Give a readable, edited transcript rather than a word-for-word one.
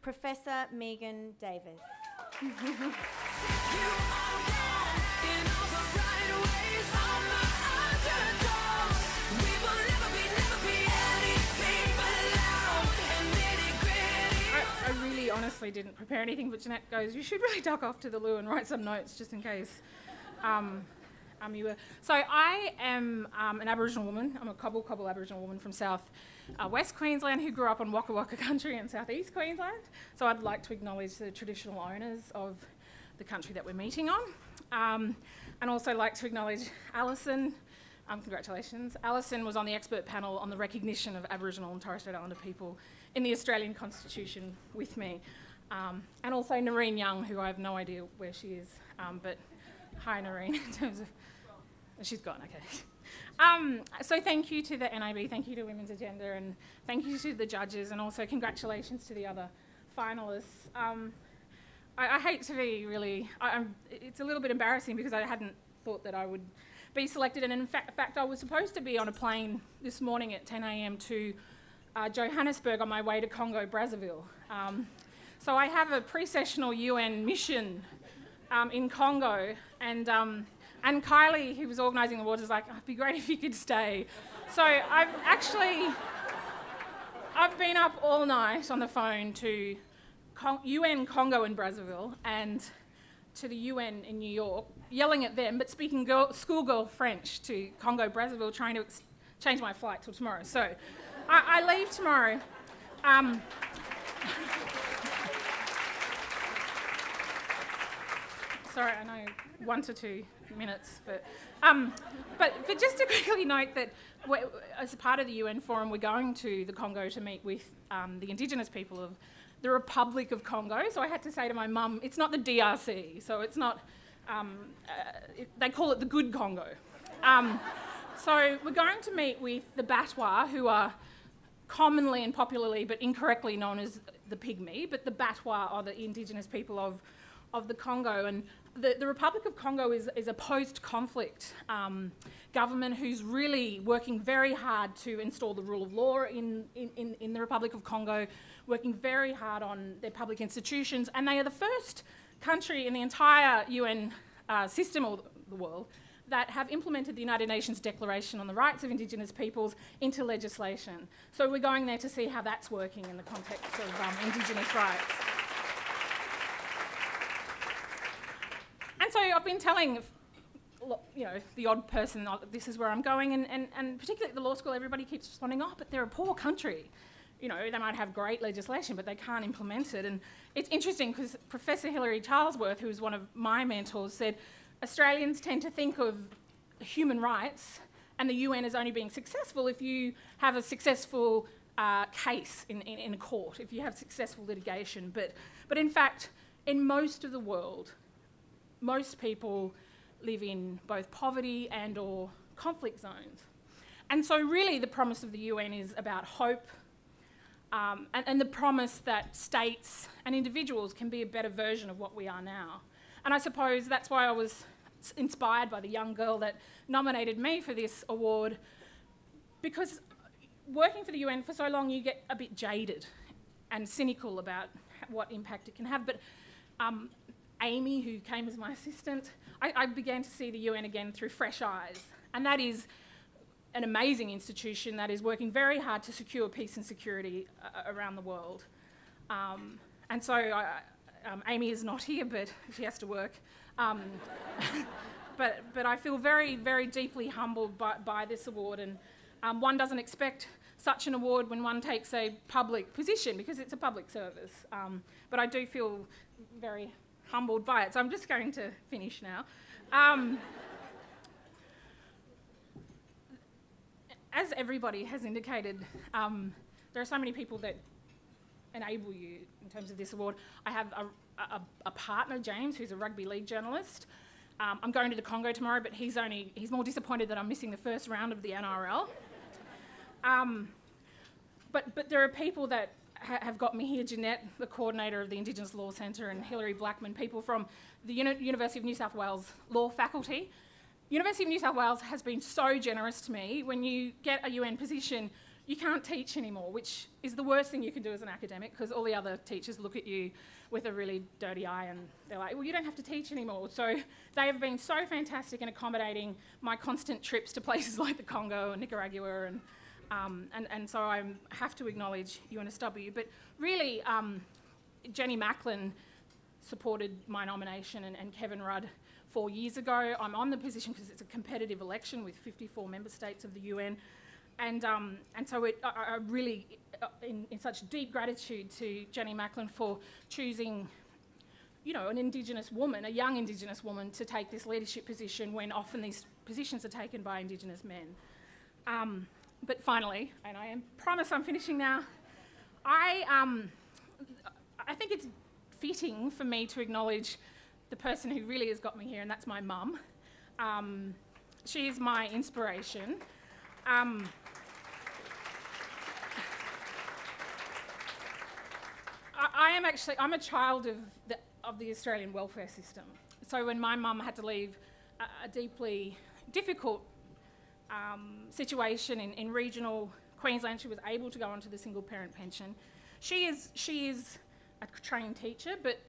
Professor Megan Davis. I really honestly didn't prepare anything, but Jeanette goes, you should really duck off to the loo and write some notes just in case you were. So I am an Aboriginal woman. I'm a Cobble Aboriginal woman from South West Queensland who grew up on Waka Waka country in South East Queensland. So I'd like to acknowledge the traditional owners of the country that we're meeting on. And also like to acknowledge Alison. Congratulations. Alison was on the expert panel on the recognition of Aboriginal and Torres Strait Islander people in the Australian Constitution with me. And also Noreen Young, who I have no idea where she is, but hi Noreen, in terms of, she's gone, okay. So thank you to the NAB, thank you to Women's Agenda, and thank you to the judges, and also congratulations to the other finalists. I hate to be really, it's a little bit embarrassing because I hadn't thought that I would be selected, and in fact I was supposed to be on a plane this morning at 10 a.m. to Johannesburg on my way to Congo Brazzaville. So I have a pre-sessional UN mission in Congo, and Kylie, who was organising the awards, was like, oh, it'd be great if you could stay. So I've been up all night on the phone to UN Congo in Brazzaville and to the UN in New York, yelling at them, but speaking schoolgirl French to Congo Brazzaville, trying to change my flight till tomorrow. So I leave tomorrow. Sorry, I know 1 to 2 minutes, but just to quickly note that as a part of the UN Forum, we're going to the Congo to meet with the Indigenous people of the Republic of Congo. So I had to say to my mum, it's not the DRC, so it's not, they call it the good Congo. So we're going to meet with the Batwa, who are commonly and popularly but incorrectly known as the Pygmy, but the Batwa are the Indigenous people of the Congo. And the Republic of Congo is a post-conflict government who's really working very hard to install the rule of law in the Republic of Congo, working very hard on their public institutions, and they are the first country in the entire UN system or the world that have implemented the United Nations Declaration on the Rights of Indigenous Peoples into legislation. So we're going there to see how that's working in the context of Indigenous rights. And so I've been telling, you know, the odd person, this is where I'm going, and particularly at the law school, everybody keeps responding, oh, but they're a poor country. You know, they might have great legislation, but they can't implement it. And it's interesting because Professor Hilary Charlesworth, who was one of my mentors, said Australians tend to think of human rights and the UN as only being successful if you have a successful case in a court, if you have successful litigation. But in fact, in most of the world, most people live in both poverty and or conflict zones. And so really the promise of the UN is about hope, and the promise that states and individuals can be a better version of what we are now. And I suppose that's why I was inspired by the young girl that nominated me for this award, because working for the UN for so long you get a bit jaded and cynical about what impact it can have. But Amy, who came as my assistant, I began to see the UN again through fresh eyes. And that is an amazing institution that is working very hard to secure peace and security around the world. And so Amy is not here, but she has to work. But I feel very, very deeply humbled by this award, and one doesn't expect such an award when one takes a public position because it's a public service. But I do feel very humbled by it, so I'm just going to finish now. As everybody has indicated, there are so many people that enable you in terms of this award. I have a partner, James, who's a rugby league journalist. I'm going to the Congo tomorrow, but he's more disappointed that I'm missing the first round of the NRL. But there are people that have got me here, Jeanette, the coordinator of the Indigenous Law Centre, and Hilary Blackman, people from the University of New South Wales Law Faculty. University of New South Wales has been so generous to me. When you get a UN position, you can't teach anymore, which is the worst thing you can do as an academic, because all the other teachers look at you with a really dirty eye and they're like, well, you don't have to teach anymore. So they have been so fantastic in accommodating my constant trips to places like the Congo and Nicaragua, and so I have to acknowledge UNSW. But really, Jenny Macklin supported my nomination, and Kevin Rudd 4 years ago. I'm on the position because it's a competitive election with 54 member states of the UN. And so I really, in such deep gratitude to Jenny Macklin for choosing, you know, an Indigenous woman, a young Indigenous woman, to take this leadership position when often these positions are taken by Indigenous men. But finally, and I promise I'm finishing now, I think it's fitting for me to acknowledge the person who really has got me here, and that's my mum. She is my inspiration. I'm a child of the Australian welfare system. So when my mum had to leave a deeply difficult situation in regional Queensland, she was able to go onto the single parent pension. She is a trained teacher, but